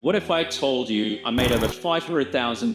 What if I told you I made over $500,000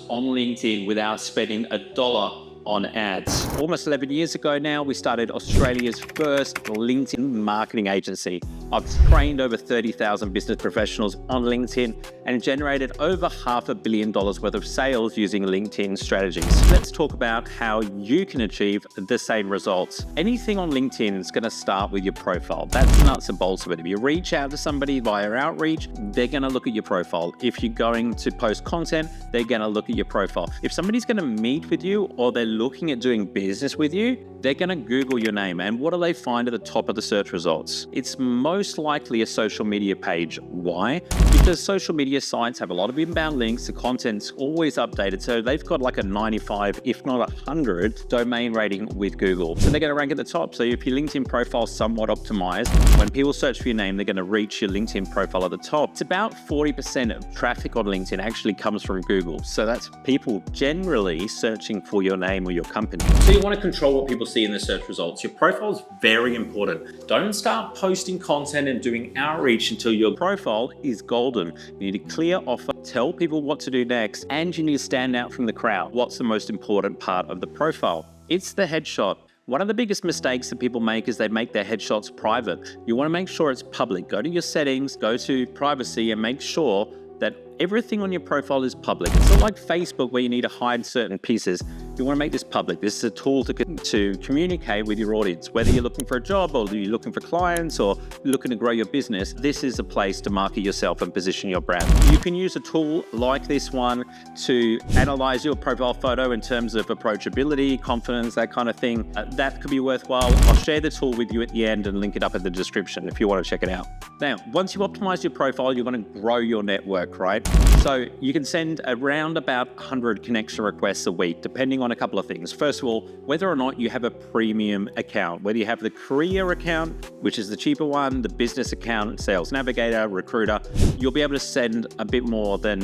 on LinkedIn without spending a dollar on ads? Almost 11 years ago now, we started Australia's first LinkedIn marketing agency. I've trained over 30,000 business professionals on LinkedIn and generated over $500 million worth of sales using LinkedIn strategies. Let's talk about how you can achieve the same results. Anything on LinkedIn is going to start with your profile. That's the nuts and bolts of it. If you reach out to somebody via outreach, they're going to look at your profile. If you're going to post content, they're going to look at your profile. If somebody's going to meet with you or they're looking at doing business with you, they're going to Google your name. And what do they find at the top of the search results? It's most likely a social media page. Why? Because social media sites have a lot of inbound links. The content's always updated. So they've got like a 95, if not 100 domain rating with Google. So they're going to rank at the top. So if your LinkedIn profile is somewhat optimized, when people search for your name, they're going to reach your LinkedIn profile at the top. It's about 40% of traffic on LinkedIn actually comes from Google. So that's people generally searching for your name or your company. So you want to control what people see in the search results. Your profile is very important. Don't start posting content and doing outreach until your profile is golden. You need a clear offer, tell people what to do next, and you need to stand out from the crowd. What's the most important part of the profile? It's the headshot. One of the biggest mistakes that people make is they make their headshots private. You want to make sure it's public. Go to your settings, go to privacy, and make sure that everything on your profile is public. It's not like Facebook where you need to hide certain pieces. You want to make this public. This is a tool to communicate with your audience. Whether you're looking for a job or you're looking for clients or looking to grow your business, this is a place to market yourself and position your brand. You can use a tool like this one to analyze your profile photo in terms of approachability, confidence, that kind of thing. That could be worthwhile. I'll share the tool with you at the end and link it up in the description if you want to check it out. Now, once you've optimized your profile, you're going to grow your network, right? So you can send around about 100 connection requests a week, depending on a couple of things. First of all, whether or not you have a premium account, whether you have the career account, which is the cheaper one, the business account, Sales Navigator, Recruiter, you'll be able to send a bit more than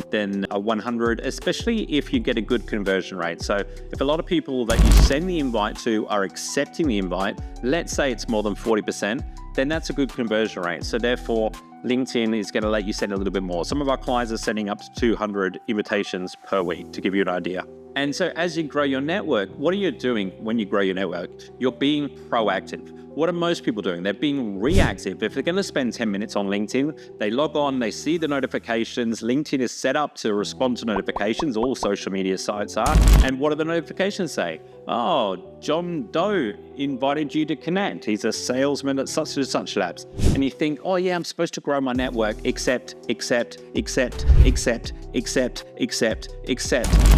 100, especially if you get a good conversion rate. So if a lot of people that you send the invite to are accepting the invite, let's say it's more than 40%, then that's a good conversion rate. So therefore, LinkedIn is going to let you send a little bit more. Some of our clients are sending up to 200 invitations per week, to give you an idea. And so as you grow your network, what are you doing when you grow your network? You're being proactive. What are most people doing? They're being reactive. If they're going to spend 10 minutes on LinkedIn, they log on, they see the notifications. LinkedIn is set up to respond to notifications. All social media sites are. And what do the notifications say? Oh, John Doe invited you to connect. He's a salesman at such and such labs. And you think, oh yeah, I'm supposed to grow my network, except.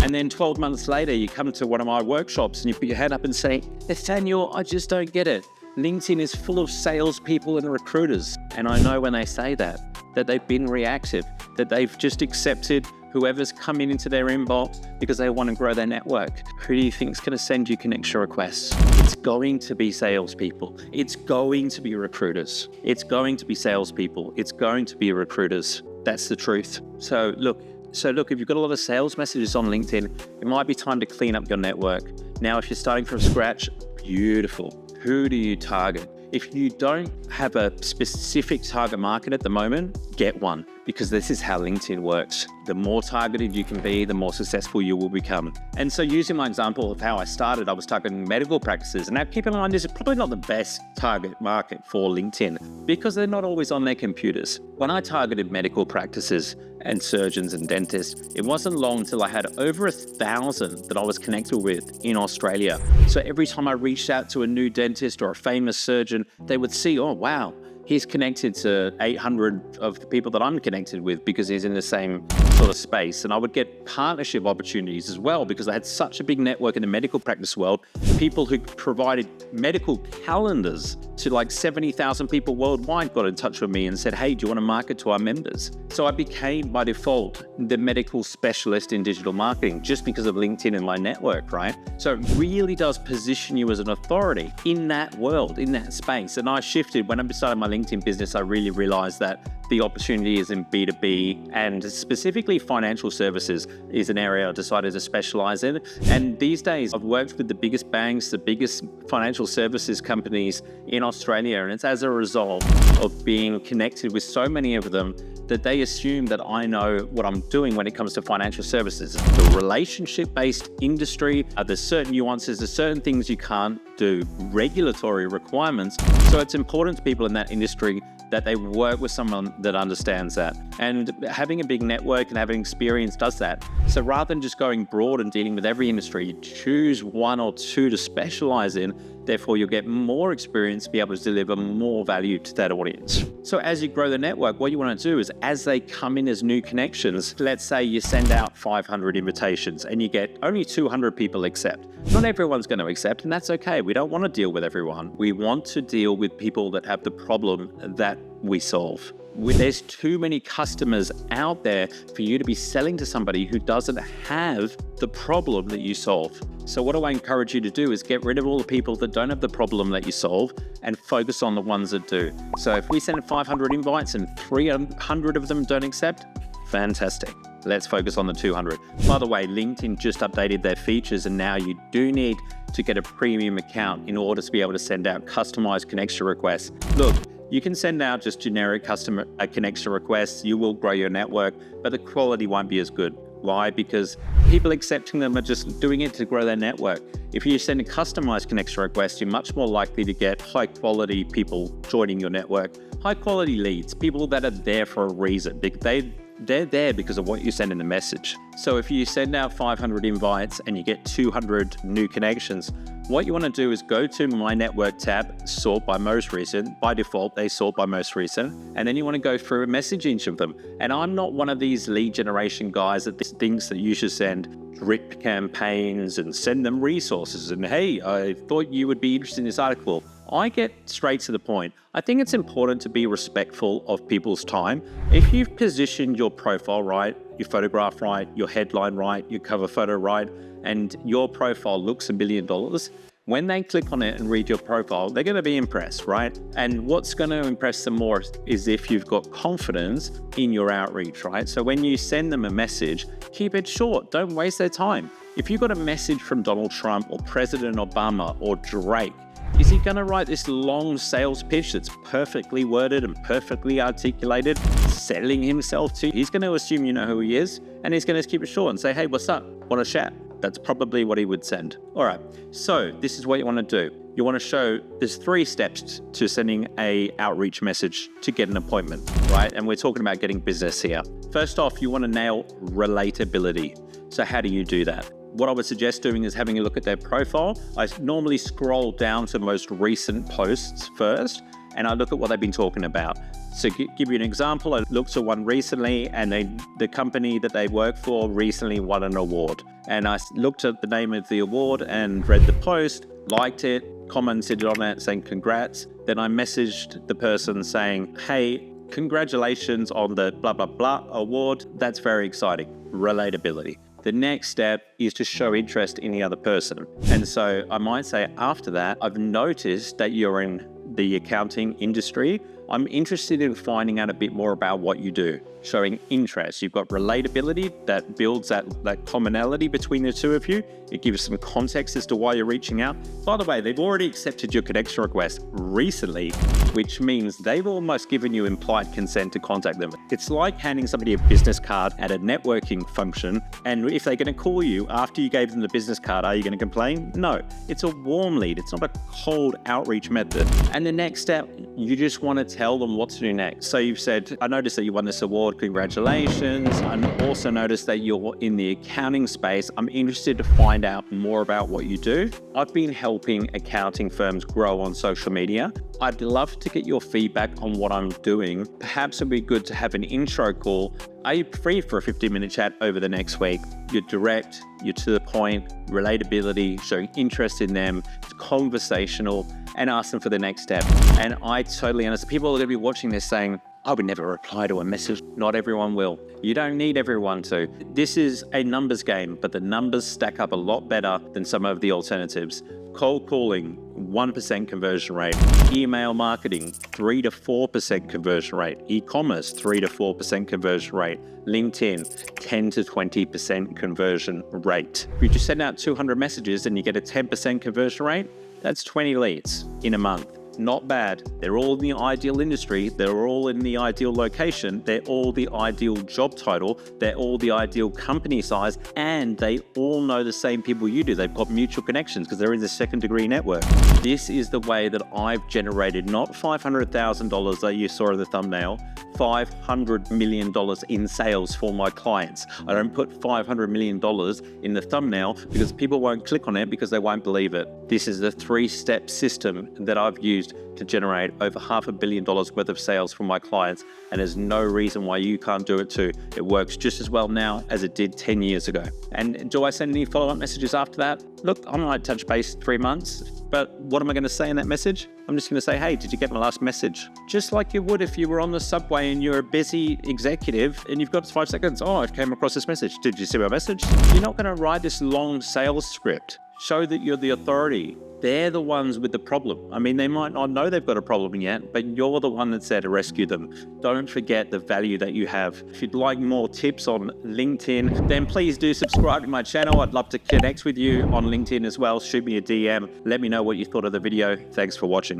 And then 12 months later, you come to one of my workshops and you put your hand up and say, Nathaniel, I just don't get it. LinkedIn is full of salespeople and recruiters. And I know when they say that they've been reactive, that they've just accepted whoever's coming into their inbox because they want to grow their network. Who do you think is going to send you connection requests? It's going to be salespeople. It's going to be recruiters. It's going to be salespeople. It's going to be recruiters. That's the truth. So look, if you've got a lot of sales messages on LinkedIn, it might be time to clean up your network. Now, if you're starting from scratch, beautiful. Who do you target? If you don't have a specific target market at the moment, get one, because this is how LinkedIn works. The more targeted you can be, the more successful you will become. And so using my example of how I started, I was targeting medical practices. And now keep in mind, this is probably not the best target market for LinkedIn because they're not always on their computers. When I targeted medical practices and surgeons and dentists, it wasn't long until I had over 1,000 that I was connected with in Australia. So every time I reached out to a new dentist or a famous surgeon, they would see, oh, wow, he's connected to 800 of the people that I'm connected with because he's in the same sort of space. And I would get partnership opportunities as well because I had such a big network in the medical practice world. People who provided medical calendars to like 70,000 people worldwide got in touch with me and said, hey, do you want to market to our members? So I became, by default, the medical specialist in digital marketing just because of LinkedIn and my network, right? So it really does position you as an authority in that world, in that space. And I shifted when I started my LinkedIn business. I really realized that the opportunity is in B2B, and specifically financial services is an area I decided to specialize in. And these days I've worked with the biggest banks, the biggest financial services companies in Australia, and it's as a result of being connected with so many of them that they assume that I know what I'm doing when it comes to financial services. The relationship-based industry, there's certain nuances, there's certain things you can't do, regulatory requirements. So it's important to people in that industry that they work with someone that understands that. And having a big network and having experience does that. So rather than just going broad and dealing with every industry, you choose one or two to specialize in. Therefore, you'll get more experience to be able to deliver more value to that audience. So as you grow the network, what you want to do is as they come in as new connections, let's say you send out 500 invitations and you get only 200 people accept. Not everyone's going to accept, and that's okay. We don't want to deal with everyone. We want to deal with people that have the problem that we solve. There's too many customers out there for you to be selling to somebody who doesn't have the problem that you solve. So what do I encourage you to do is get rid of all the people that don't have the problem that you solve and focus on the ones that do. So if we send 500 invites and 300 of them don't accept, fantastic. Let's focus on the 200. By the way, LinkedIn just updated their features, and now you do need to get a premium account in order to be able to send out customized connection requests. Look, you can send out just generic customer connection requests. You will grow your network, but the quality won't be as good. Why? Because people accepting them are just doing it to grow their network. If you send a customized connection request, you're much more likely to get high quality people joining your network, high quality leads, people that are there for a reason. They're there because of what you send in the message. So if you send out 500 invites and you get 200 new connections, what you want to do is go to My Network tab, sort by most recent. By default, they sort by most recent. And then you want to go through and message each of them. And I'm not one of these lead generation guys that thinks that you should send drip campaigns and send them resources. And hey, I thought you would be interested in this article. I get straight to the point. I think it's important to be respectful of people's time. If you've positioned your profile right, your photograph right, your headline right, your cover photo right, and your profile looks $1 million, when they click on it and read your profile, they're going to be impressed, right? And what's going to impress them more is if you've got confidence in your outreach, right? So when you send them a message, keep it short. Don't waste their time. If you've got a message from Donald Trump or President Obama or Drake, is he going to write this long sales pitch that's perfectly worded and perfectly articulated, selling himself to you? He's going to assume you know who he is, and he's going to keep it short and say, hey, what's up? Want to chat? That's probably what he would send. All right, so this is what you want to do. You want to show there's 3 steps to sending a outreach message to get an appointment, right? And we're talking about getting business here. First off, you want to nail relatability. So how do you do that? What I would suggest doing is having a look at their profile. I normally scroll down to the most recent posts first, and I look at what they've been talking about. So give you an example, I looked at one recently, and the company that they work for recently won an award. And I looked at the name of the award and read the post, liked it, commented on it saying congrats. Then I messaged the person saying, hey, congratulations on the blah, blah, blah award. That's very exciting. Relatability. The next step is to show interest in the other person. And so I might say after that, I've noticed that you're in the accounting industry. I'm interested in finding out a bit more about what you do, showing interest. You've got relatability that builds that commonality between the two of you. It gives some context as to why you're reaching out. By the way, they've already accepted your connection request recently, which means they've almost given you implied consent to contact them. It's like handing somebody a business card at a networking function, and if they're going to call you after you gave them the business card, are you going to complain? No, it's a warm lead. It's not a cold outreach method. And the next step, you just want to tell them what to do next. So you've said, I noticed that you won this award. Congratulations. I also noticed that you're in the accounting space. I'm interested to find out more about what you do. I've been helping accounting firms grow on social media. I'd love to get your feedback on what I'm doing. Perhaps it'd be good to have an intro call. Are you free for a 15-minute chat over the next week? You're direct, you're to the point, relatability, showing interest in them, it's conversational, and ask them for the next step. And I totally understand. People are going to be watching this saying, I would never reply to a message. Not everyone will. You don't need everyone to. This is a numbers game, but the numbers stack up a lot better than some of the alternatives. Cold calling, 1% conversion rate. Email marketing, 3 to 4% conversion rate. E-commerce, 3 to 4% conversion rate. LinkedIn, 10 to 20% conversion rate. If you just send out 200 messages and you get a 10% conversion rate, that's 20 leads in a month. Not bad. They're all in the ideal industry. They're all in the ideal location. They're all the ideal job title. They're all the ideal company size. And they all know the same people you do. They've got mutual connections because they're in the second degree network. This is the way that I've generated not $500,000 that you saw in the thumbnail, $500 million in sales for my clients. I don't put $500 million in the thumbnail because people won't click on it because they won't believe it. This is the 3-step system that I've used to generate over $500 million worth of sales for my clients, and there's no reason why you can't do it too. It works just as well now as it did 10 years ago. And do I send any follow-up messages after that? Look, I might touch base 3 months, but what am I going to say in that message? I'm just going to say, hey, did you get my last message? Just like you would if you were on the subway and you're a busy executive and you've got 5 seconds. Oh, I came across this message. Did you see my message? You're not going to write this long sales script. Show that you're the authority. They're the ones with the problem. I mean, they might not know they've got a problem yet, but you're the one that's there to rescue them. Don't forget the value that you have. If you'd like more tips on LinkedIn, then please do subscribe to my channel. I'd love to connect with you on LinkedIn as well. Shoot me a DM. Let me know what you thought of the video. Thanks for watching.